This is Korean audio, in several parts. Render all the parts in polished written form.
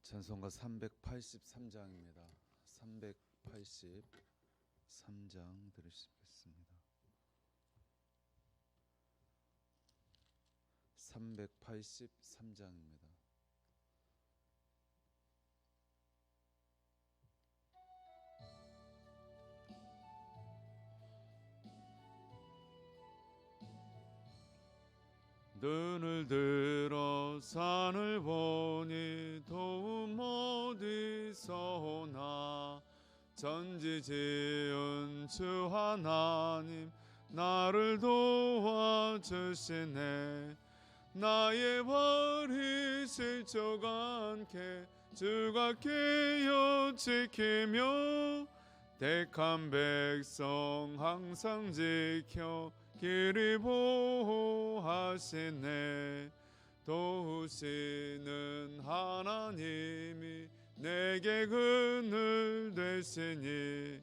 찬송가 383장입니다. 383장 들으시겠습니다. 383장입니다. 눈을 들어 산을 보니 도움 어디서 오나. 전지지은 주 하나님 나를 도와주시네. 나의 발이 실족 않게 주가 깨어 지키며 택한 백성 항상 지켜 길이 보호하시네. 도우시는 하나님이 내게 그늘 되시니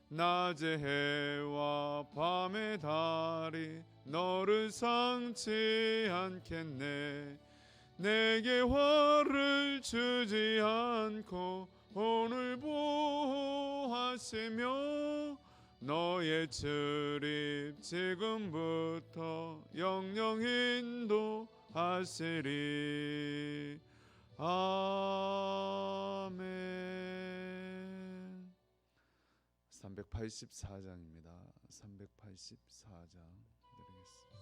낮의 해와 밤의 달이 너를 상치 않겠네. 내게 화를 주지 않고 오늘 보호하시며 너의 출입 지금부터 영영 인도하시리. 아멘. 384장입니다. 384장 드리겠습니다.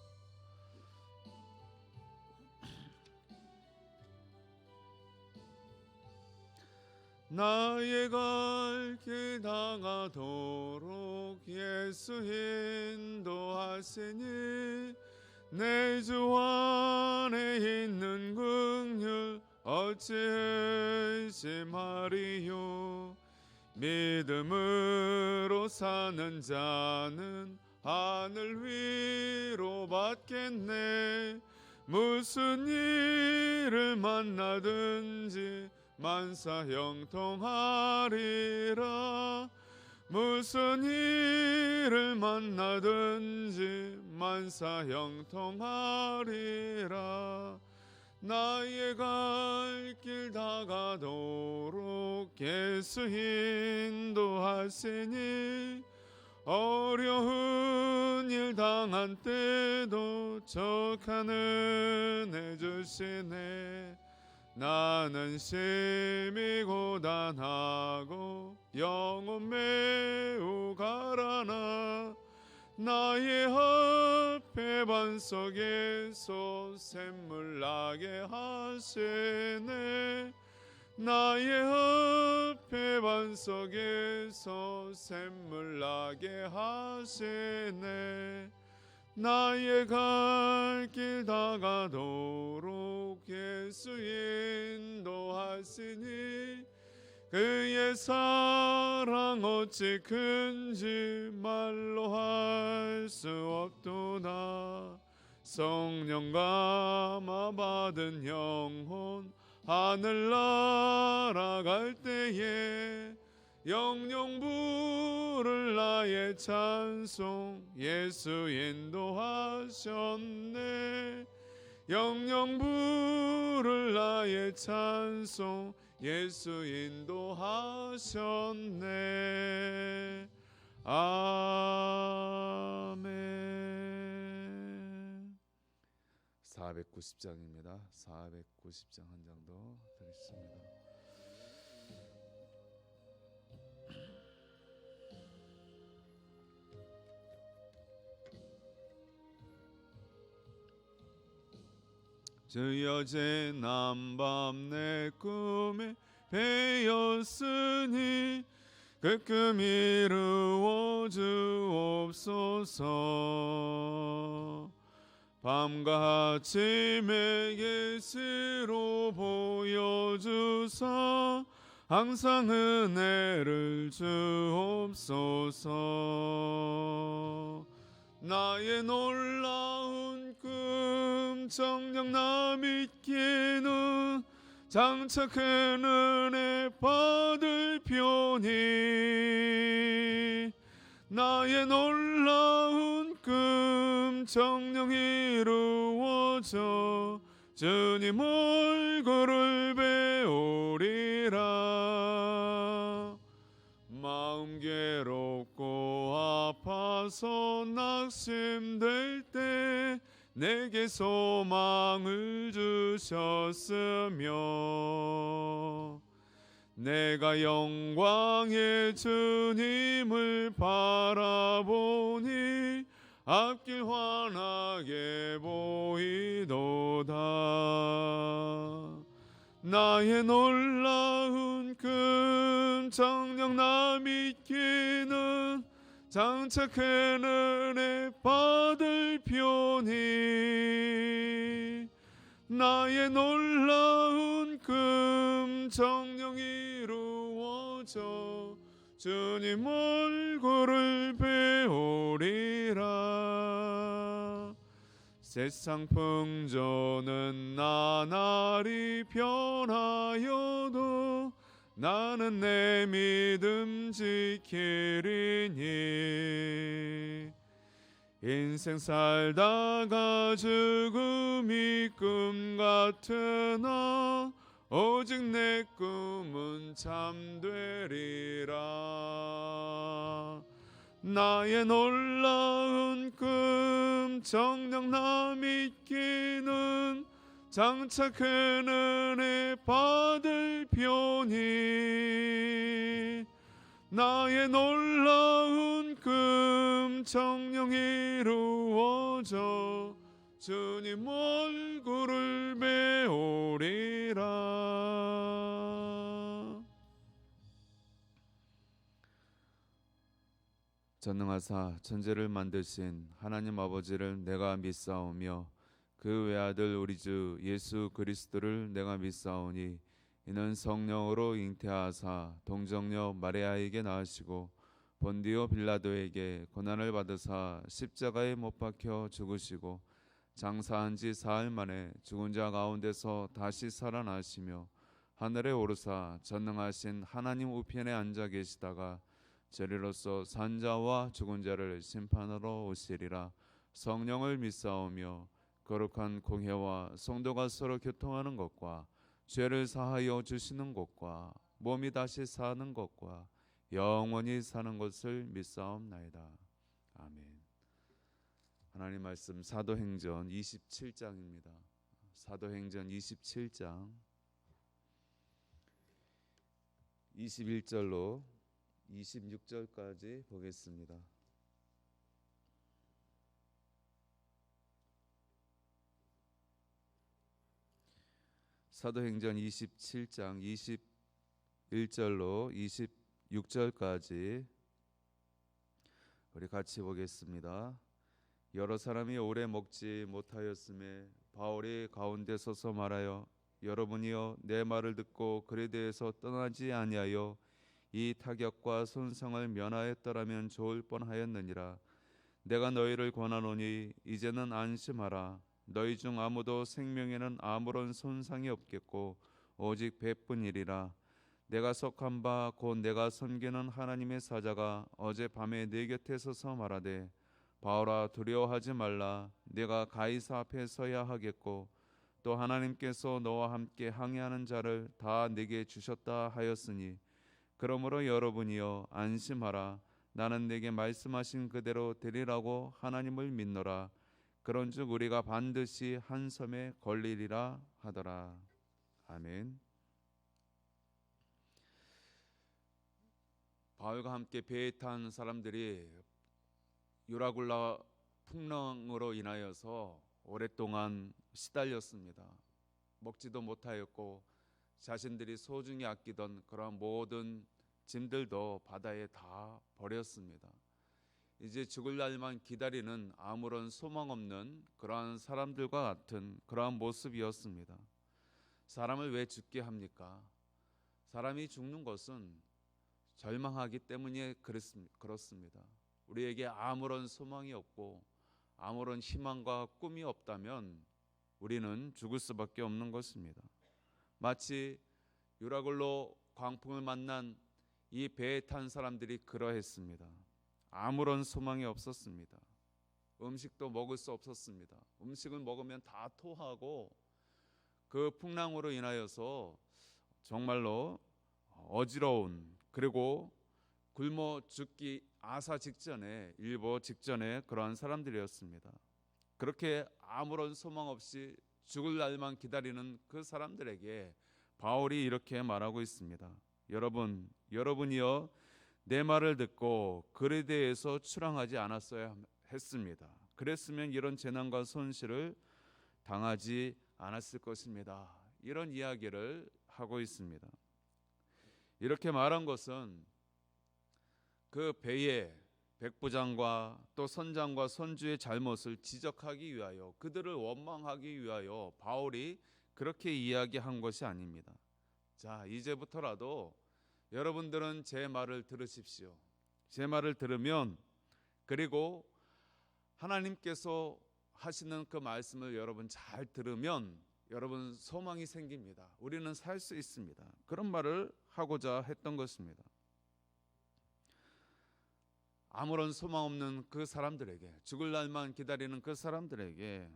나의 갈 길 다가도록 예수 인도하시니 내 주 안에 있는 긍휼 어찌 의심하리요. 믿음으로 사는 자는 하늘 위로 받겠네. 무슨 일을 만나든지 만사 형통하리라. 무슨 일을 만나든지 만사 형통하리라. 나의 갈 길 다가도록 예수 인도하시니 어려운 일 당한 때도 족한 은혜 주시네. 나는 심히 고단하고 영혼 매우 가라나. 나의 앞에 반석에서 샘물 나게 하시네. 나의 앞에 반석에서 샘물 나게 하시네. 나의 갈 길 다가도록 예수 인도하시니 그의 사랑 어찌 큰지 말로 할 수 없도다. 성령 감화 받은 영혼 하늘 날아갈 때에 영영 부를 나의 찬송 예수 인도하셨네. 영영 부를 나의 찬송 예수 인도하셨네. 아멘. 490장입니다. 490장 한 장 더 드리겠습니다. 주여 제 남밤 내 꿈에 배였으니 그 꿈 이루어 주옵소서. 밤과 아침에 계시로 보여주사 항상 은혜를 주옵소서. 나의 놀라운 꿈 정녕 나 믿기는 장차 큰 은혜 받을 표니. 나의 놀라운 꿈 정녕 이루어져 주님 얼굴을 배우리. 와서 낙심될 때 내게 소망을 주셨으며 내가 영광의 주님을 바라보니 앞길 환하게 보이도다. 나의 놀라운 금정령 나 믿기는 장차 큰 은혜 받을 표니 나의 놀라운 금정령 이루어져 주님 얼굴을 배우리라. 세상 풍조는 나날이 변하여도 나는 내 믿음 지키리니 인생 살다가 죽음이 꿈 같으나 오직 내 꿈은 참되리라. 나의 놀라운 꿈 정녕 나 믿기는 장차 큰 은혜 받을 표니 나의 놀라운 꿈 정녕 이루어져 주님 얼굴을 배우리라. 전능하사 천지를 만드신 하나님 아버지를 내가 믿사오며 그 외아들 우리 주 예수 그리스도를 내가 믿사오니 이는 성령으로 잉태하사 동정녀 마리아에게 낳으시고 본디오 빌라도에게 고난을 받으사 십자가에 못 박혀 죽으시고 장사한 지 사흘 만에 죽은 자 가운데서 다시 살아나시며 하늘에 오르사 전능하신 하나님 우편에 앉아 계시다가 저리로서 산자와 죽은 자를 심판하러 오시리라. 성령을 믿사오며 거룩한 공회와 성도가 서로 교통하는 것과 죄를 사하여 주시는 것과 몸이 다시 사는 것과 영원히 사는 것을 믿사옵나이다. 아멘. 하나님 말씀 사도행전 27장입니다. 사도행전 27장 21절로 26절까지 보겠습니다. 사도행전 27장 21절로 26절까지 우리 같이 보겠습니다. 여러 사람이 오래 먹지 못하였음에 바울이 가운데 서서 말하여 여러분이여 내 말을 듣고 글에 대해서 떠나지 아니하여 이 타격과 손상을 면하였더라면 좋을 뻔하였느니라. 내가 너희를 권하노니 이제는 안심하라. 너희 중 아무도 생명에는 아무런 손상이 없겠고 오직 배뿐이리라. 내가 속한 바 곧 내가 섬기는 하나님의 사자가 어젯밤에 내 곁에 서서 말하되 바울아 두려워하지 말라. 내가 가이사 앞에 서야 하겠고 또 하나님께서 너와 함께 항해하는 자를 다 내게 주셨다 하였으니 그러므로 여러분이여 안심하라. 나는 내게 말씀하신 그대로 되리라고 하나님을 믿노라. 그런즉 우리가 반드시 한 섬에 걸리리라 하더라. 아멘. 바울과 함께 배에 탄 사람들이 유라굴라 풍랑으로 인하여서 오랫동안 시달렸습니다. 먹지도 못하였고 자신들이 소중히 아끼던 그러한 모든 짐들도 바다에 다 버렸습니다. 이제 죽을 날만 기다리는 아무런 소망 없는 그러한 사람들과 같은 그러한 모습이었습니다. 사람을 왜 죽게 합니까? 사람이 죽는 것은 절망하기 때문에 그렇습니다. 우리에게 아무런 소망이 없고 아무런 희망과 꿈이 없다면 우리는 죽을 수밖에 없는 것입니다. 마치 유라굴로 광풍을 만난 이 배에 탄 사람들이 그러했습니다. 아무런 소망이 없었습니다. 음식도 먹을 수 없었습니다. 음식을 먹으면 다 토하고 그 풍랑으로 인하여서 정말로 어지러운 그리고 굶어 죽기 아사 직전에, 일보 직전에 그러한 사람들이었습니다. 그렇게 아무런 소망 없이 죽을 날만 기다리는 그 사람들에게 바울이 이렇게 말하고 있습니다. 여러분이여 내 말을 듣고 글에 대해서 출항하지 않았어야 했습니다. 그랬으면 이런 재난과 손실을 당하지 않았을 것입니다. 이런 이야기를 하고 있습니다. 이렇게 말한 것은 그 배의 백부장과 또 선장과 선주의 잘못을 지적하기 위하여, 그들을 원망하기 위하여 바울이 그렇게 이야기한 것이 아닙니다. 자, 이제부터라도 여러분들은 제 말을 들으십시오. 제 말을 들으면, 그리고 하나님께서 하시는 그 말씀을 여러분 잘 들으면 여러분 소망이 생깁니다. 우리는 살 수 있습니다. 그런 말을 하고자 했던 것입니다. 아무런 소망 없는 그 사람들에게, 죽을 날만 기다리는 그 사람들에게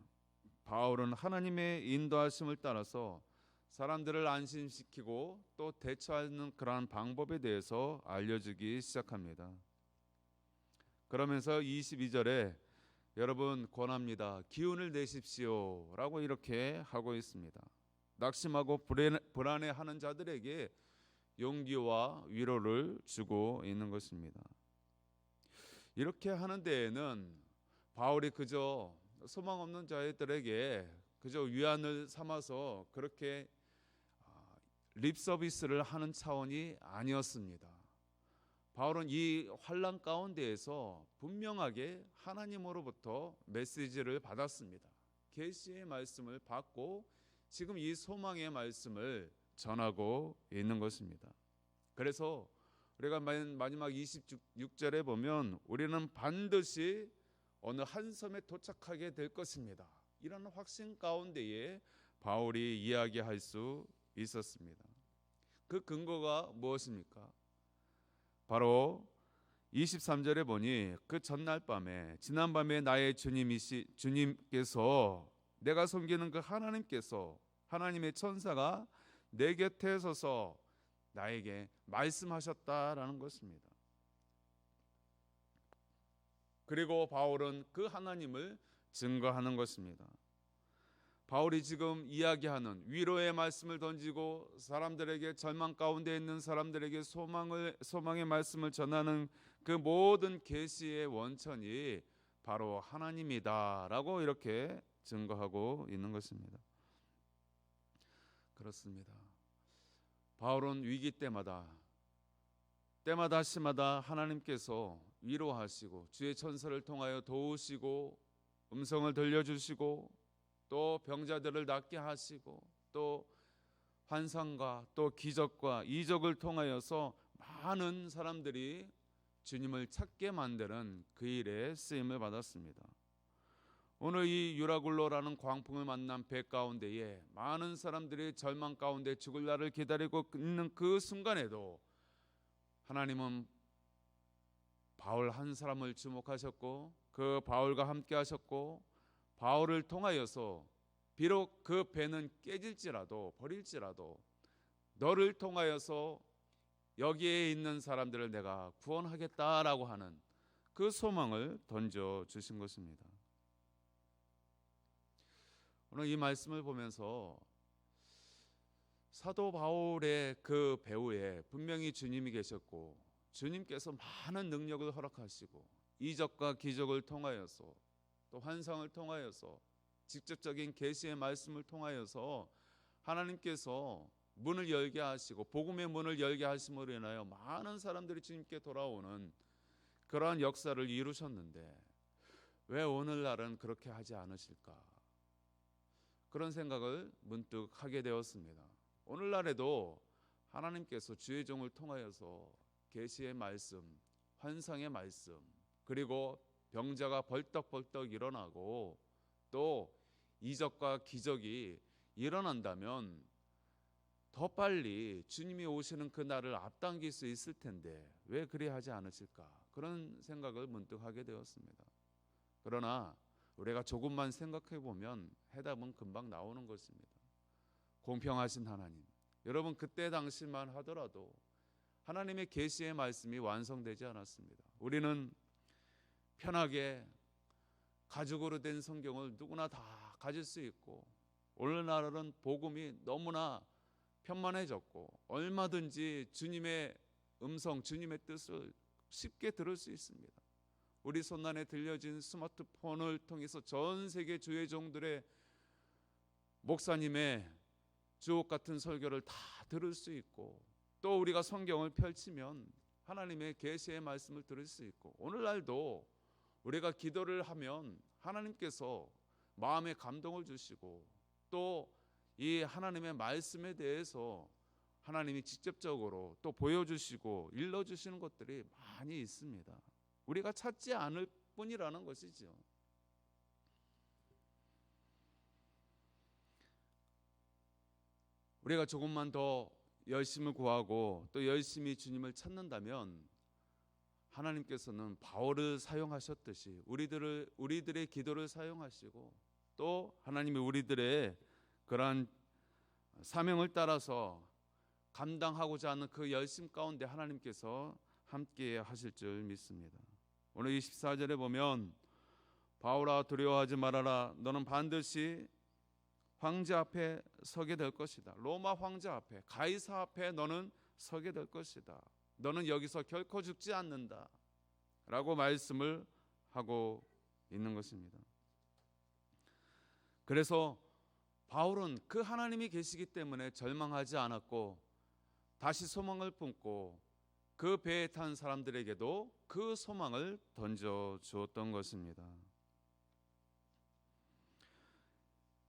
바울은 하나님의 인도하심을 따라서 사람들을 안심시키고 또 대처하는 그러한 방법에 대해서 알려주기 시작합니다. 그러면서 22절에 여러분 권합니다. 기운을 내십시오 라고 이렇게 하고 있습니다. 낙심하고 불안해하는 자들에게 용기와 위로를 주고 있는 것입니다. 이렇게 하는 데에는 바울이 그저 소망 없는 자들에게 그저 위안을 삼아서 그렇게 립 서비스를 하는 차원이 아니었습니다. 바울은 이 환난 가운데에서 분명하게 하나님으로부터 메시지를 받았습니다. 계시의 말씀을 받고 지금 이 소망의 말씀을 전하고 있는 것입니다. 그래서 우리가 마지막 26절에 보면 우리는 반드시 어느 한 섬에 도착하게 될 것입니다. 이런 확신 가운데에 바울이 이야기할 수 있었습니다. 그 근거가 무엇입니까? 바로 23절에 보니 그 전날 밤에, 지난밤에 나의 주님께서, 내가 섬기는 그 하나님께서, 하나님의 천사가 내 곁에 서서 나에게 말씀하셨다라는 것입니다. 그리고 바울은 그 하나님을 증거하는 것입니다. 바울이 지금 이야기하는 위로의 말씀을 던지고 사람들에게, 절망 가운데 있는 사람들에게 소망의 말씀을 전하는 그 모든 계시의 원천이 바로 하나님이다라고 이렇게 증거하고 있는 것입니다. 그렇습니다. 바울은 위기 때마다 시마다 하나님께서 위로하시고 주의 천사를 통하여 도우시고 음성을 들려주시고 또 병자들을 낫게 하시고 또 환상과 또 기적과 이적을 통하여서 많은 사람들이 주님을 찾게 만드는 그 일에 쓰임을 받았습니다. 오늘 이 유라굴로라는 광풍을 만난 배 가운데에 많은 사람들이 절망 가운데 죽을 날을 기다리고 있는 그 순간에도 하나님은 바울 한 사람을 주목하셨고 그 바울과 함께 하셨고, 바울을 통하여서 비록 그 배는 깨질지라도 버릴지라도 너를 통하여서 여기에 있는 사람들을 내가 구원하겠다라고 하는 그 소망을 던져주신 것입니다. 오늘 이 말씀을 보면서 사도 바울의 그 배후에 분명히 주님이 계셨고 주님께서 많은 능력을 허락하시고 이적과 기적을 통하여서 또 환상을 통하여서 직접적인 계시의 말씀을 통하여서 하나님께서 문을 열게 하시고 복음의 문을 열게 하심으로 인하여 많은 사람들이 주님께 돌아오는 그러한 역사를 이루셨는데 왜 오늘날은 그렇게 하지 않으실까? 그런 생각을 문득 하게 되었습니다. 오늘날에도 하나님께서 주의 종을 통하여서 계시의 말씀, 환상의 말씀, 그리고 병자가 벌떡벌떡 일어나고 또 이적과 기적이 일어난다면 더 빨리 주님이 오시는 그 날을 앞당길 수 있을 텐데 왜 그리 하지 않으실까? 그런 생각을 문득 하게 되었습니다. 그러나 우리가 조금만 생각해 보면 해답은 금방 나오는 것입니다. 공평하신 하나님, 여러분 그때 당시만 하더라도 하나님의 계시의 말씀이 완성되지 않았습니다. 우리는 편하게 가죽으로 된 성경을 누구나 다 가질 수 있고, 오늘날은 복음이 너무나 편만해졌고 얼마든지 주님의 음성, 주님의 뜻을 쉽게 들을 수 있습니다. 우리 손안에 들려진 스마트폰을 통해서 전 세계 주의 종들의 목사님의 주옥 같은 설교를 다 들을 수 있고, 또 우리가 성경을 펼치면 하나님의 계시의 말씀을 들을 수 있고, 오늘날도 우리가 기도를 하면 하나님께서 마음에 감동을 주시고, 또 이 하나님의 말씀에 대해서 하나님이 직접적으로 또 보여주시고 일러주시는 것들이 많이 있습니다. 우리가 찾지 않을 뿐이라는 것이죠. 우리가 조금만 더 열심을 구하고 또 열심히 주님을 찾는다면 하나님께서는 바울을 사용하셨듯이 우리들의 기도를 사용하시고, 또 하나님이 우리들의 그러한 사명을 따라서 감당하고자 하는 그 열심 가운데 하나님께서 함께 하실 줄 믿습니다. 오늘 24절에 보면 바울아 두려워하지 말아라. 너는 반드시 황제 앞에 서게 될 것이다. 로마 황제 앞에, 가이사 앞에 너는 서게 될 것이다. 너는 여기서 결코 죽지 않는다 라고 말씀을 하고 있는 것입니다. 그래서 바울은 그 하나님이 계시기 때문에 절망하지 않았고, 다시 소망을 품고 그 배에 탄 사람들에게도 그 소망을 던져주었던 것입니다.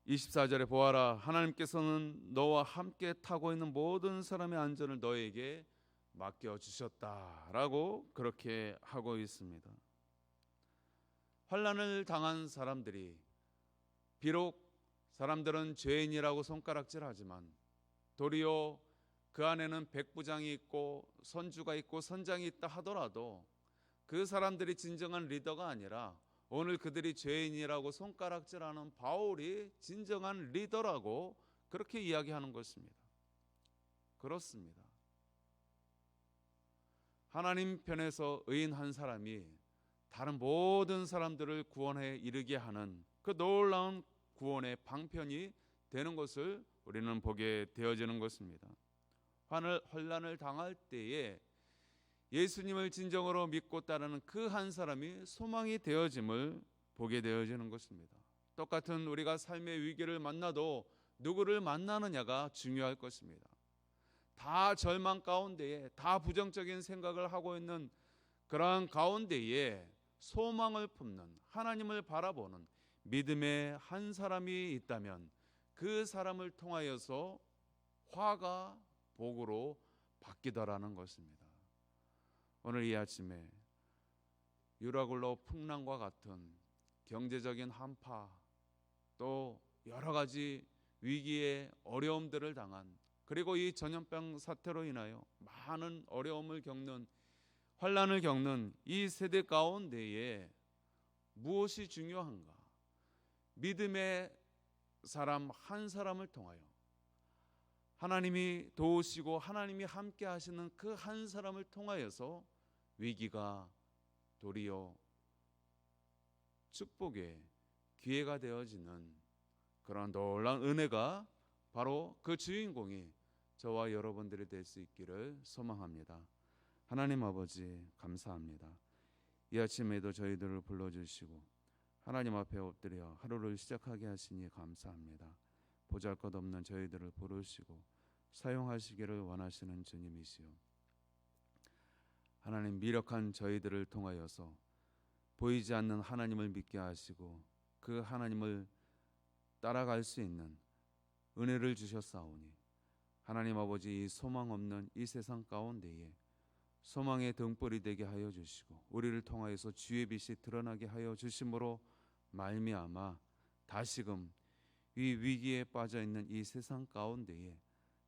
24절에 보아라, 하나님께서는 너와 함께 타고 있는 모든 사람의 안전을 너에게 맡겨주셨다라고 그렇게 하고 있습니다. 환난을 당한 사람들이, 비록 사람들은 죄인이라고 손가락질하지만 도리어 그 안에는 백부장이 있고 선주가 있고 선장이 있다 하더라도 그 사람들이 진정한 리더가 아니라 오늘 그들이 죄인이라고 손가락질하는 바울이 진정한 리더라고 그렇게 이야기하는 것입니다. 그렇습니다. 하나님 편에서 의인 한 사람이 다른 모든 사람들을 구원에 이르게 하는 그 놀라운 구원의 방편이 되는 것을 우리는 보게 되어지는 것입니다. 환난을 당할 때에 예수님을 진정으로 믿고 따르는 그 한 사람이 소망이 되어짐을 보게 되어지는 것입니다. 똑같은 우리가 삶의 위기를 만나도 누구를 만나느냐가 중요할 것입니다. 다 절망 가운데에, 다 부정적인 생각을 하고 있는 그러한 가운데에 소망을 품는, 하나님을 바라보는 믿음의 한 사람이 있다면 그 사람을 통하여서 화가 복으로 바뀌더라는 것입니다. 오늘 이 아침에 유라굴로 풍랑과 같은 경제적인 한파, 또 여러 가지 위기의 어려움들을 당한, 그리고 이 전염병 사태로 인하여 많은 어려움을 겪는, 환난을 겪는 이 세대 가운데에 무엇이 중요한가? 믿음의 사람 한 사람을 통하여 하나님이 도우시고 하나님이 함께 하시는 그 한 사람을 통하여서 위기가 도리어 축복의 기회가 되어지는 그런 놀라운 은혜가 바로 그 주인공이 저와 여러분들이 될 수 있기를 소망합니다. 하나님 아버지 감사합니다. 이 아침에도 저희들을 불러주시고 하나님 앞에 엎드려 하루를 시작하게 하시니 감사합니다. 보잘것없는 저희들을 부르시고 사용하시기를 원하시는 주님이시오. 하나님, 미력한 저희들을 통하여서 보이지 않는 하나님을 믿게 하시고 그 하나님을 따라갈 수 있는 은혜를 주셨사오니 하나님 아버지, 이 소망 없는 이 세상 가운데에 소망의 등불이 되게 하여 주시고 우리를 통하여서 주의 빛이 드러나게 하여 주심으로 말미암아 다시금 이 위기에 빠져 있는 이 세상 가운데에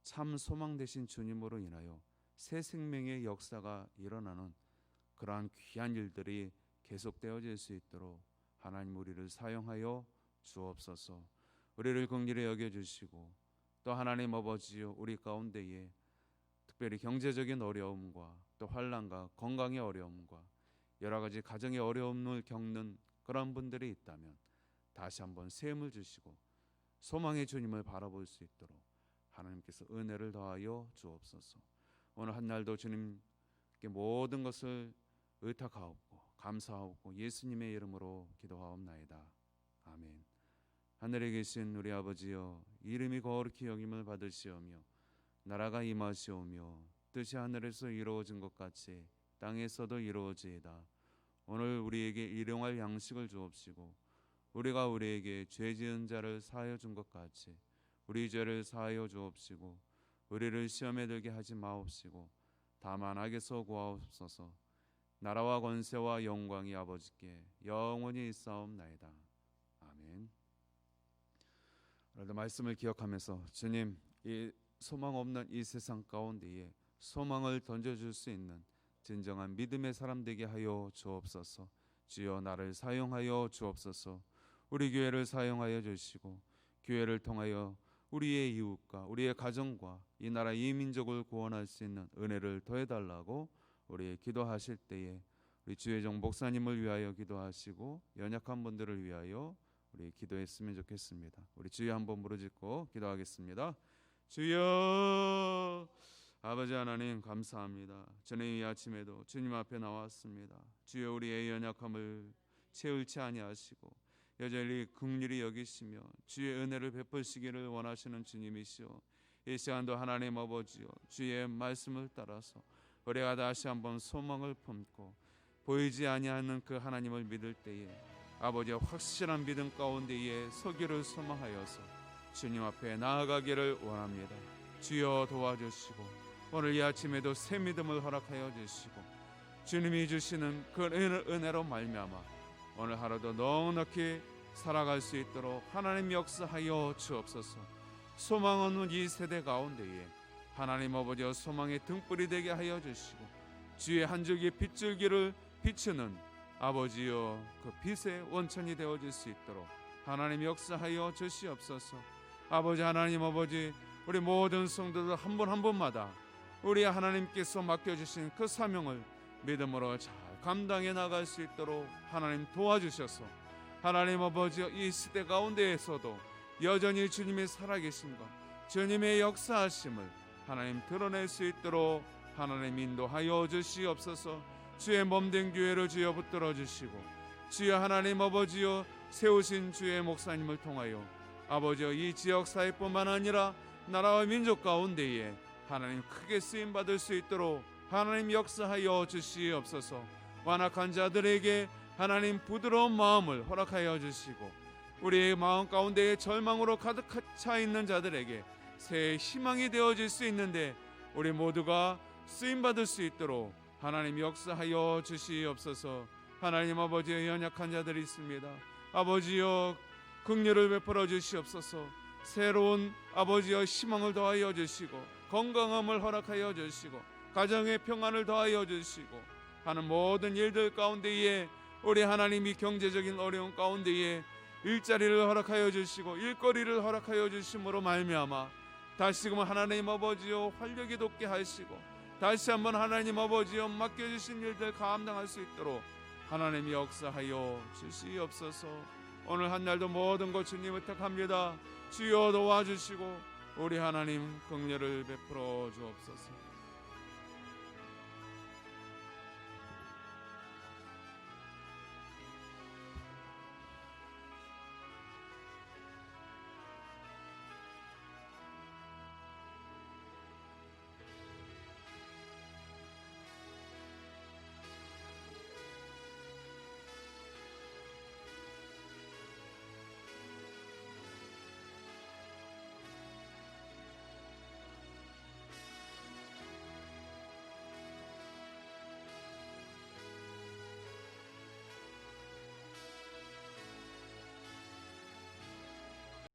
참 소망 되신 주님으로 인하여 새 생명의 역사가 일어나는 그러한 귀한 일들이 계속되어질 수 있도록 하나님 우리를 사용하여 주옵소서. 우리를 긍휼히 여겨주시고 또 하나님 아버지여, 우리 가운데에 특별히 경제적인 어려움과 또 환난과 건강의 어려움과 여러 가지 가정의 어려움을 겪는 그런 분들이 있다면 다시 한번 새 힘을 주시고 소망의 주님을 바라볼 수 있도록 하나님께서 은혜를 더하여 주옵소서. 오늘 한 날도 주님께 모든 것을 의탁하옵고 감사하옵고 예수님의 이름으로 기도하옵나이다. 아멘. 하늘에 계신 우리 아버지여, 이름이 거룩히 여김을 받으시오며 나라가 임하시오며 뜻이 하늘에서 이루어진 것 같이 땅에서도 이루어지이다. 오늘 우리에게 일용할 양식을 주옵시고 우리가 우리에게 죄 지은 자를 사하여 준 것 같이 우리 죄를 사하여 주옵시고 우리를 시험에 들게 하지 마옵시고 다만 악에서 구하옵소서. 나라와 권세와 영광이 아버지께 영원히 있사옵나이다. 아멘. 오늘도 말씀을 기억하면서 주님, 이 소망 없는 이 세상 가운데에 소망을 던져줄 수 있는 진정한 믿음의 사람 되게 하여 주옵소서. 주여 나를 사용하여 주옵소서. 우리 교회를 사용하여 주시고 교회를 통하여 우리의 이웃과 우리의 가정과 이 나라 이 민족을 구원할 수 있는 은혜를 더해달라고 우리 기도하실 때에 우리 주혜정 목사님을 위하여 기도하시고 연약한 분들을 위하여 우리 기도했으면 좋겠습니다. 우리 주여 한번 부르짖고 기도하겠습니다. 주여, 아버지 하나님 감사합니다. 저는 이 아침에도 주님 앞에 나왔습니다. 주여, 우리의 연약함을 채울지 아니하시고 여전히 긍휼히 여기시며 주의 은혜를 베푸시기를 원하시는 주님이시오. 이 시간도 하나님 아버지요, 주의 말씀을 따라서 우리가 다시 한번 소망을 품고 보이지 아니하는 그 하나님을 믿을 때에 아버지의 확실한 믿음 가운데에 서기를 소망하여서 주님 앞에 나아가기를 원합니다. 주여 도와주시고 오늘 이 아침에도 새 믿음을 허락하여 주시고 주님이 주시는 그 은혜로 말미암아 오늘 하루도 넉넉히 살아갈 수 있도록 하나님 역사하여 주옵소서. 소망 없는 이 세대 가운데에 하나님 아버지여 소망의 등불이 되게 하여 주시고 주의 한 줄기 빗줄기를 비추는 아버지여 그 빛의 원천이 되어질 수 있도록 하나님 역사하여 주시옵소서. 아버지 하나님 아버지, 우리 모든 성도들 한 분 한 분마다 우리 하나님께서 맡겨주신 그 사명을 믿음으로 잘 감당해 나갈 수 있도록 하나님 도와주셔서 하나님 아버지 이 시대 가운데에서도 여전히 주님의 살아계심과 주님의 역사하심을 하나님 드러낼 수 있도록 하나님 인도하여 주시옵소서. 주의 몸된 교회를 주여 붙들어 주시고 주여 하나님 아버지여 세우신 주의 목사님을 통하여 아버지여 이 지역사회뿐만 아니라 나라와 민족 가운데에 하나님 크게 쓰임받을 수 있도록 하나님 역사하여 주시옵소서. 완악한 자들에게 하나님 부드러운 마음을 허락하여 주시고 우리의 마음 가운데에 절망으로 가득 차 있는 자들에게 새 희망이 되어질 수 있는데 우리 모두가 쓰임받을 수 있도록 하나님 역사하여 주시옵소서. 하나님 아버지의 연약한 자들이 있습니다. 아버지여 긍휼을 베풀어 주시옵소서. 새로운 아버지여 희망을 더하여 주시고 건강함을 허락하여 주시고 가정의 평안을 더하여 주시고 하는 모든 일들 가운데에 우리 하나님이 경제적인 어려움 가운데에 일자리를 허락하여 주시고 일거리를 허락하여 주심으로 말미암아 다시금 하나님 아버지여 활력이 돋게 하시고 다시 한번 하나님 아버지여 맡겨주신 일들 감당할 수 있도록 하나님 역사하여 주시옵소서. 오늘 한 날도 모든 것 주님 부탁합니다. 주여 도와주시고 우리 하나님 긍휼을 베풀어 주옵소서.